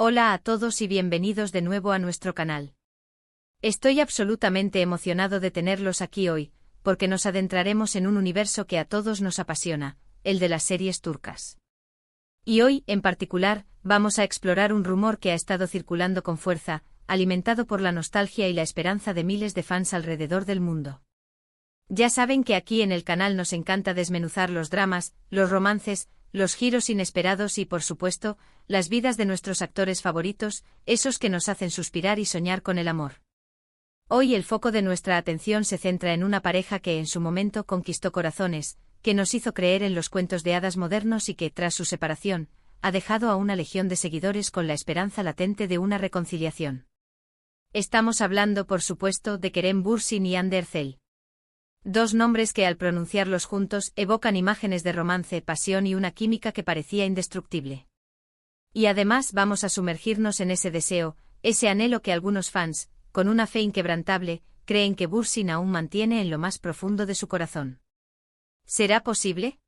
Hola a todos y bienvenidos de nuevo a nuestro canal. Estoy absolutamente emocionado de tenerlos aquí hoy, porque nos adentraremos en un universo que a todos nos apasiona, el de las series turcas. Y hoy, en particular, vamos a explorar un rumor que ha estado circulando con fuerza, alimentado por la nostalgia y la esperanza de miles de fans alrededor del mundo. Ya saben que aquí en el canal nos encanta desmenuzar los dramas, los romances, los giros inesperados y, por supuesto, las vidas de nuestros actores favoritos, esos que nos hacen suspirar y soñar con el amor. Hoy el foco de nuestra atención se centra en una pareja que en su momento conquistó corazones, que nos hizo creer en los cuentos de hadas modernos y que, tras su separación, ha dejado a una legión de seguidores con la esperanza latente de una reconciliación. Estamos hablando, por supuesto, de Kerem Bürsin y Hande Erçel. Dos nombres que al pronunciarlos juntos evocan imágenes de romance, pasión y una química que parecía indestructible. Y además vamos a sumergirnos en ese deseo, ese anhelo que algunos fans, con una fe inquebrantable, creen que Bürsin aún mantiene en lo más profundo de su corazón. ¿Será posible?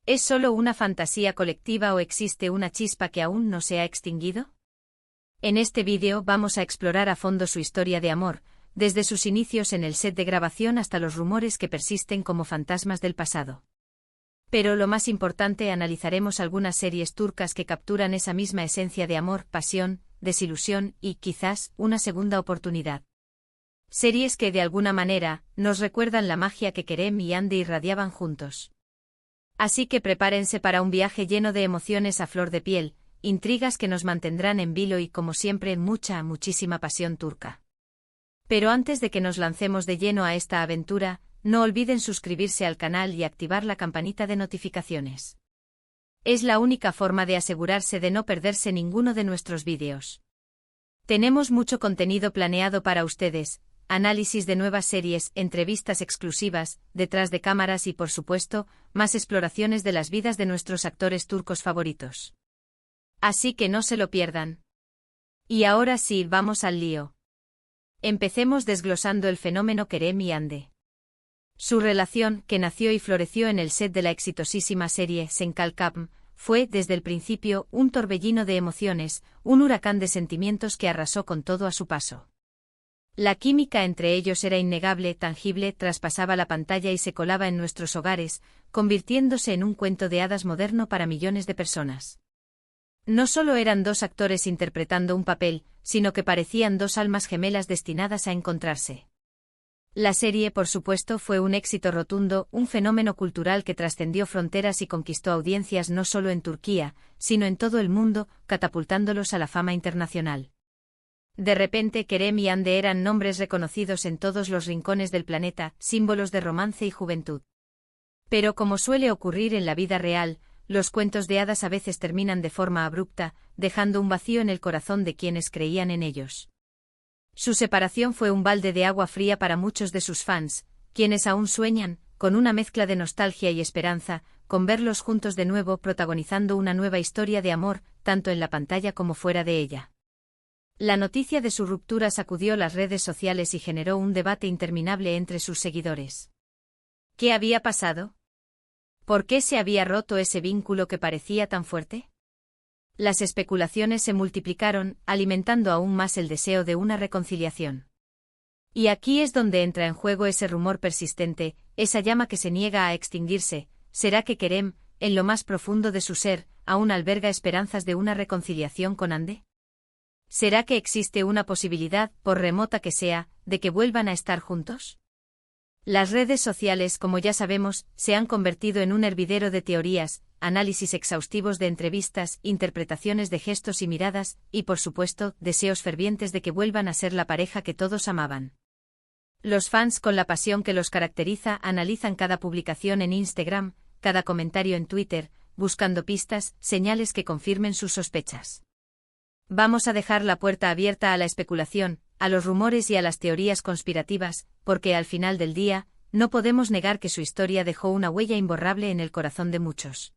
¿Es solo una fantasía colectiva o existe una chispa que aún no se ha extinguido? En este vídeo vamos a explorar a fondo su historia de amor, desde sus inicios en el set de grabación hasta los rumores que persisten como fantasmas del pasado. Pero lo más importante, analizaremos algunas series turcas que capturan esa misma esencia de amor, pasión, desilusión y, quizás, una segunda oportunidad. Series que de alguna manera nos recuerdan la magia que Kerem y Hande irradiaban juntos. Así que prepárense para un viaje lleno de emociones a flor de piel, intrigas que nos mantendrán en vilo y, como siempre, muchísima pasión turca. Pero antes de que nos lancemos de lleno a esta aventura, no olviden suscribirse al canal y activar la campanita de notificaciones. Es la única forma de asegurarse de no perderse ninguno de nuestros vídeos. Tenemos mucho contenido planeado para ustedes, análisis de nuevas series, entrevistas exclusivas, detrás de cámaras y, por supuesto, más exploraciones de las vidas de nuestros actores turcos favoritos. Así que no se lo pierdan. Y ahora sí, vamos al lío. Empecemos desglosando el fenómeno Kerem y Hande. Su relación, que nació y floreció en el set de la exitosísima serie Sen Kalkam, fue, desde el principio, un torbellino de emociones, un huracán de sentimientos que arrasó con todo a su paso. La química entre ellos era innegable, tangible, traspasaba la pantalla y se colaba en nuestros hogares, convirtiéndose en un cuento de hadas moderno para millones de personas. No solo eran dos actores interpretando un papel, sino que parecían dos almas gemelas destinadas a encontrarse. La serie, por supuesto, fue un éxito rotundo, un fenómeno cultural que trascendió fronteras y conquistó audiencias no solo en Turquía, sino en todo el mundo, catapultándolos a la fama internacional. De repente, Kerem y Hande eran nombres reconocidos en todos los rincones del planeta, símbolos de romance y juventud. Pero como suele ocurrir en la vida real, los cuentos de hadas a veces terminan de forma abrupta, dejando un vacío en el corazón de quienes creían en ellos. Su separación fue un balde de agua fría para muchos de sus fans, quienes aún sueñan, con una mezcla de nostalgia y esperanza, con verlos juntos de nuevo protagonizando una nueva historia de amor, tanto en la pantalla como fuera de ella. La noticia de su ruptura sacudió las redes sociales y generó un debate interminable entre sus seguidores. ¿Qué había pasado? ¿Por qué se había roto ese vínculo que parecía tan fuerte? Las especulaciones se multiplicaron, alimentando aún más el deseo de una reconciliación. Y aquí es donde entra en juego ese rumor persistente, esa llama que se niega a extinguirse. ¿Será que Kerem, en lo más profundo de su ser, aún alberga esperanzas de una reconciliación con Hande? ¿Será que existe una posibilidad, por remota que sea, de que vuelvan a estar juntos? Las redes sociales, como ya sabemos, se han convertido en un hervidero de teorías, análisis exhaustivos de entrevistas, interpretaciones de gestos y miradas, y por supuesto, deseos fervientes de que vuelvan a ser la pareja que todos amaban. Los fans, con la pasión que los caracteriza, analizan cada publicación en Instagram, cada comentario en Twitter, buscando pistas, señales que confirmen sus sospechas. Vamos a dejar la puerta abierta a la especulación, a los rumores y a las teorías conspirativas, porque al final del día, no podemos negar que su historia dejó una huella imborrable en el corazón de muchos.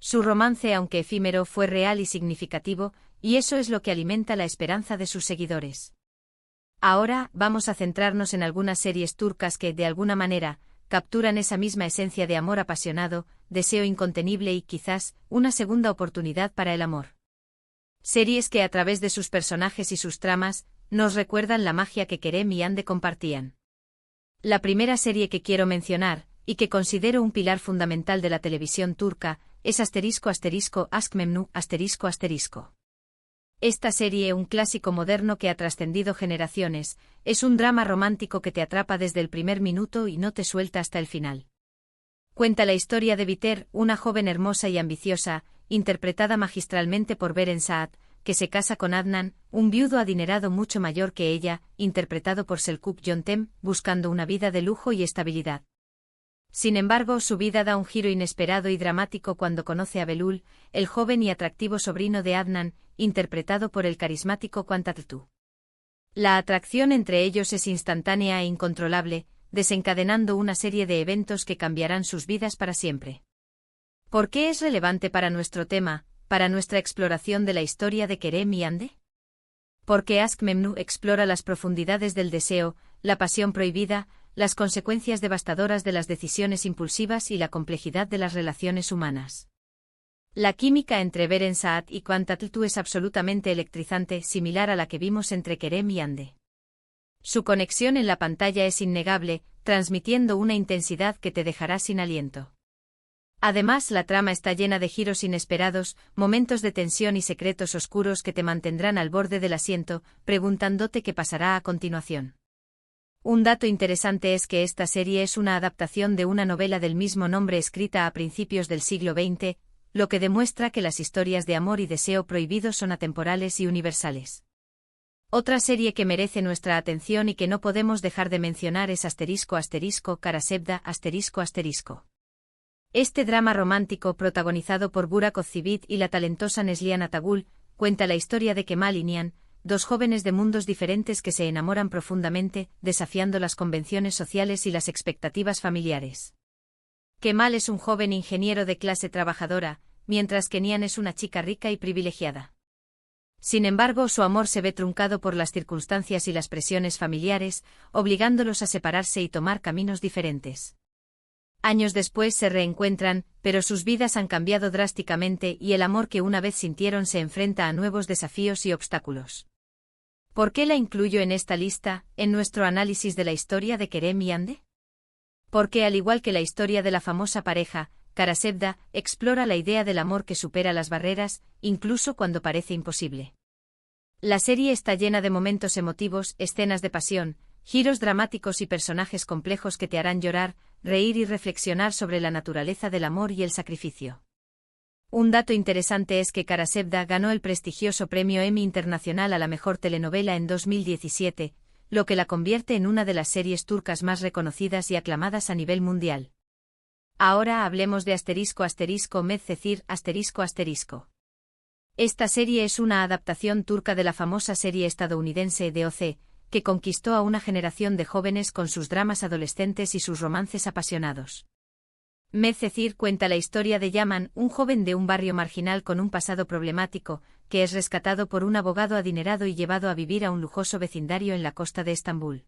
Su romance, aunque efímero, fue real y significativo, y eso es lo que alimenta la esperanza de sus seguidores. Ahora, vamos a centrarnos en algunas series turcas que, de alguna manera, capturan esa misma esencia de amor apasionado, deseo incontenible y, quizás, una segunda oportunidad para el amor. Series que a través de sus personajes y sus tramas, nos recuerdan la magia que Kerem y Hande compartían. La primera serie que quiero mencionar, y que considero un pilar fundamental de la televisión turca, es ***Aşk Memnu***. Esta serie, un clásico moderno que ha trascendido generaciones, es un drama romántico que te atrapa desde el primer minuto y no te suelta hasta el final. Cuenta la historia de Biter, una joven hermosa y ambiciosa, interpretada magistralmente por Beren Saat, que se casa con Adnan, un viudo adinerado mucho mayor que ella, interpretado por Selçuk Yöntem, buscando una vida de lujo y estabilidad. Sin embargo, su vida da un giro inesperado y dramático cuando conoce a Belul, el joven y atractivo sobrino de Adnan, interpretado por el carismático Kaan Tatlıtuğ. La atracción entre ellos es instantánea e incontrolable, desencadenando una serie de eventos que cambiarán sus vidas para siempre. ¿Por qué es relevante para nuestro tema, para nuestra exploración de la historia de Kerem y Hande? Porque Aşk Memnu explora las profundidades del deseo, la pasión prohibida, las consecuencias devastadoras de las decisiones impulsivas y la complejidad de las relaciones humanas. La química entre Beren Saat y Kaan Tatlıtuğ es absolutamente electrizante, similar a la que vimos entre Kerem y Hande. Su conexión en la pantalla es innegable, transmitiendo una intensidad que te dejará sin aliento. Además, la trama está llena de giros inesperados, momentos de tensión y secretos oscuros que te mantendrán al borde del asiento, preguntándote qué pasará a continuación. Un dato interesante es que esta serie es una adaptación de una novela del mismo nombre escrita a principios del siglo XX, lo que demuestra que las historias de amor y deseo prohibido son atemporales y universales. Otra serie que merece nuestra atención y que no podemos dejar de mencionar es ***Karasevda***. Este drama romántico protagonizado por Burak Özçivit y la talentosa Neslihan Atagül, cuenta la historia de Kemal y Nihan, dos jóvenes de mundos diferentes que se enamoran profundamente, desafiando las convenciones sociales y las expectativas familiares. Kemal es un joven ingeniero de clase trabajadora, mientras que Nihan es una chica rica y privilegiada. Sin embargo, su amor se ve truncado por las circunstancias y las presiones familiares, obligándolos a separarse y tomar caminos diferentes. Años después se reencuentran, pero sus vidas han cambiado drásticamente y el amor que una vez sintieron se enfrenta a nuevos desafíos y obstáculos. ¿Por qué la incluyo en esta lista, en nuestro análisis de la historia de Kerem y Hande? Porque al igual que la historia de la famosa pareja, Karasevda explora la idea del amor que supera las barreras, incluso cuando parece imposible. La serie está llena de momentos emotivos, escenas de pasión, giros dramáticos y personajes complejos que te harán llorar, reír y reflexionar sobre la naturaleza del amor y el sacrificio. Un dato interesante es que Karasevda ganó el prestigioso premio Emmy Internacional a la mejor telenovela en 2017, lo que la convierte en una de las series turcas más reconocidas y aclamadas a nivel mundial. Ahora hablemos de ***Medcezir***. Esta serie es una adaptación turca de la famosa serie estadounidense DOC, que conquistó a una generación de jóvenes con sus dramas adolescentes y sus romances apasionados. Medcezir cuenta la historia de Yaman, un joven de un barrio marginal con un pasado problemático, que es rescatado por un abogado adinerado y llevado a vivir a un lujoso vecindario en la costa de Estambul.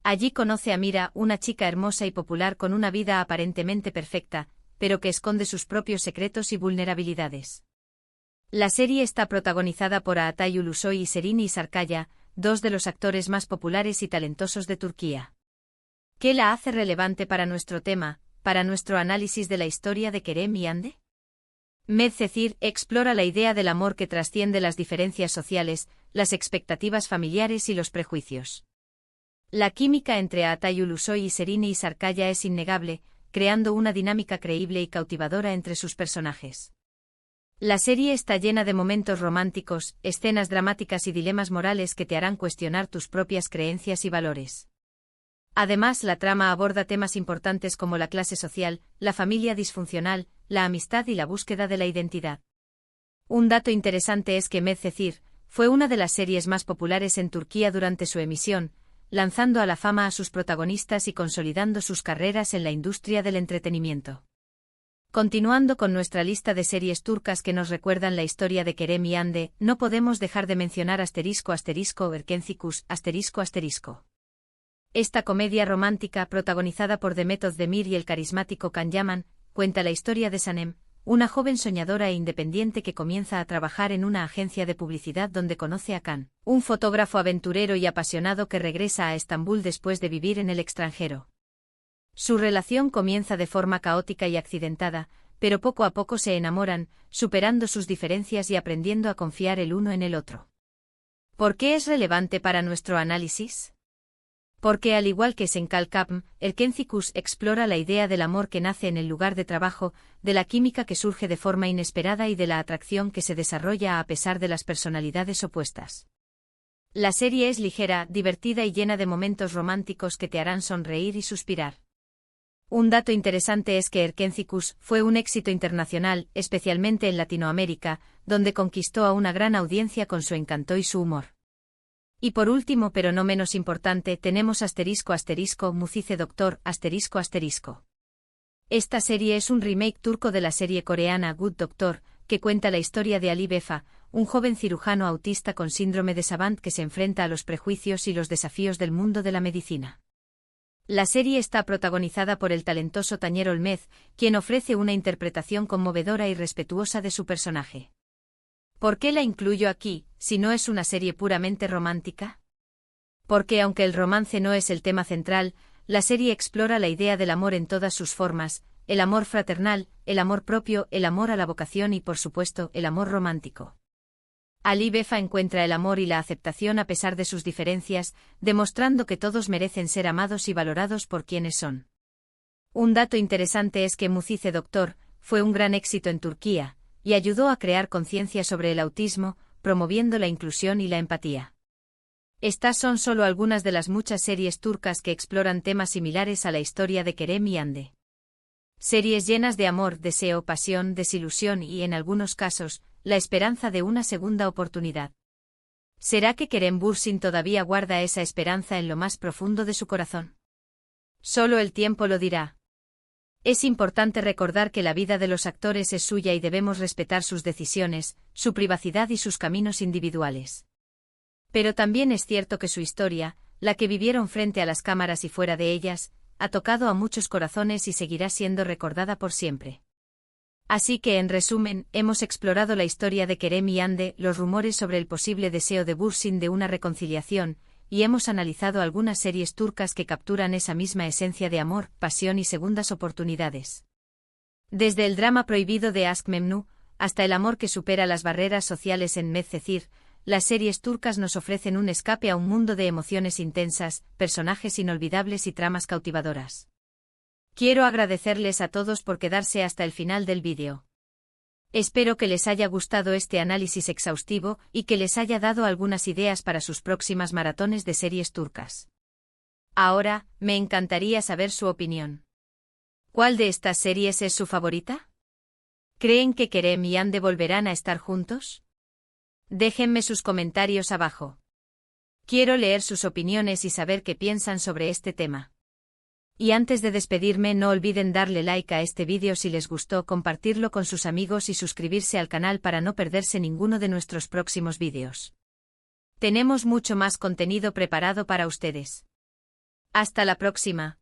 Allí conoce a Mira, una chica hermosa y popular con una vida aparentemente perfecta, pero que esconde sus propios secretos y vulnerabilidades. La serie está protagonizada por Atay Ulusoy y Serini Sarkaya, dos de los actores más populares y talentosos de Turquía. ¿Qué la hace relevante para nuestro tema, para nuestro análisis de la historia de Kerem y Hande? Medcezir explora la idea del amor que trasciende las diferencias sociales, las expectativas familiares y los prejuicios. La química entre Atay Ulusoy y Serini Sarkaya es innegable, creando una dinámica creíble y cautivadora entre sus personajes. La serie está llena de momentos románticos, escenas dramáticas y dilemas morales que te harán cuestionar tus propias creencias y valores. Además, la trama aborda temas importantes como la clase social, la familia disfuncional, la amistad y la búsqueda de la identidad. Un dato interesante es que Medcezir fue una de las series más populares en Turquía durante su emisión, lanzando a la fama a sus protagonistas y consolidando sus carreras en la industria del entretenimiento. Continuando con nuestra lista de series turcas que nos recuerdan la historia de Kerem y Hande, no podemos dejar de mencionar ***Erkencikus***. Esta comedia romántica protagonizada por Demet Özdemir y el carismático Can Yaman, cuenta la historia de Sanem, una joven soñadora e independiente que comienza a trabajar en una agencia de publicidad donde conoce a Kan, un fotógrafo aventurero y apasionado que regresa a Estambul después de vivir en el extranjero. Su relación comienza de forma caótica y accidentada, pero poco a poco se enamoran, superando sus diferencias y aprendiendo a confiar el uno en el otro. ¿Por qué es relevante para nuestro análisis? Porque al igual que Senkalkapm, el Kenzikus explora la idea del amor que nace en el lugar de trabajo, de la química que surge de forma inesperada y de la atracción que se desarrolla a pesar de las personalidades opuestas. La serie es ligera, divertida y llena de momentos románticos que te harán sonreír y suspirar. Un dato interesante es que Erkenzikus fue un éxito internacional, especialmente en Latinoamérica, donde conquistó a una gran audiencia con su encanto y su humor. Y por último, pero no menos importante, tenemos Mucize Doctor ***. Esta serie es un remake turco de la serie coreana Good Doctor, que cuenta la historia de Ali Befa, un joven cirujano autista con síndrome de Savant que se enfrenta a los prejuicios y los desafíos del mundo de la medicina. La serie está protagonizada por el talentoso Tañer Olmez, quien ofrece una interpretación conmovedora y respetuosa de su personaje. ¿Por qué la incluyo aquí, si no es una serie puramente romántica? Porque aunque el romance no es el tema central, la serie explora la idea del amor en todas sus formas, el amor fraternal, el amor propio, el amor a la vocación y por supuesto, el amor romántico. Ali Befa encuentra el amor y la aceptación a pesar de sus diferencias, demostrando que todos merecen ser amados y valorados por quienes son. Un dato interesante es que Mucize Doctor fue un gran éxito en Turquía, y ayudó a crear conciencia sobre el autismo, promoviendo la inclusión y la empatía. Estas son solo algunas de las muchas series turcas que exploran temas similares a la historia de Kerem y Hande. Series llenas de amor, deseo, pasión, desilusión y, en algunos casos, la esperanza de una segunda oportunidad. ¿Será que Kerem Bürsin todavía guarda esa esperanza en lo más profundo de su corazón? Solo el tiempo lo dirá. Es importante recordar que la vida de los actores es suya y debemos respetar sus decisiones, su privacidad y sus caminos individuales. Pero también es cierto que su historia, la que vivieron frente a las cámaras y fuera de ellas, ha tocado a muchos corazones y seguirá siendo recordada por siempre. Así que, en resumen, hemos explorado la historia de Kerem y Hande, los rumores sobre el posible deseo de Bürsin de una reconciliación, y hemos analizado algunas series turcas que capturan esa misma esencia de amor, pasión y segundas oportunidades. Desde el drama prohibido de Aşk Memnu, hasta el amor que supera las barreras sociales en Medcezir, las series turcas nos ofrecen un escape a un mundo de emociones intensas, personajes inolvidables y tramas cautivadoras. Quiero agradecerles a todos por quedarse hasta el final del vídeo. Espero que les haya gustado este análisis exhaustivo y que les haya dado algunas ideas para sus próximas maratones de series turcas. Ahora, me encantaría saber su opinión. ¿Cuál de estas series es su favorita? ¿Creen que Kerem y Hande volverán a estar juntos? Déjenme sus comentarios abajo. Quiero leer sus opiniones y saber qué piensan sobre este tema. Y antes de despedirme, no olviden darle like a este vídeo si les gustó, compartirlo con sus amigos y suscribirse al canal para no perderse ninguno de nuestros próximos vídeos. Tenemos mucho más contenido preparado para ustedes. Hasta la próxima.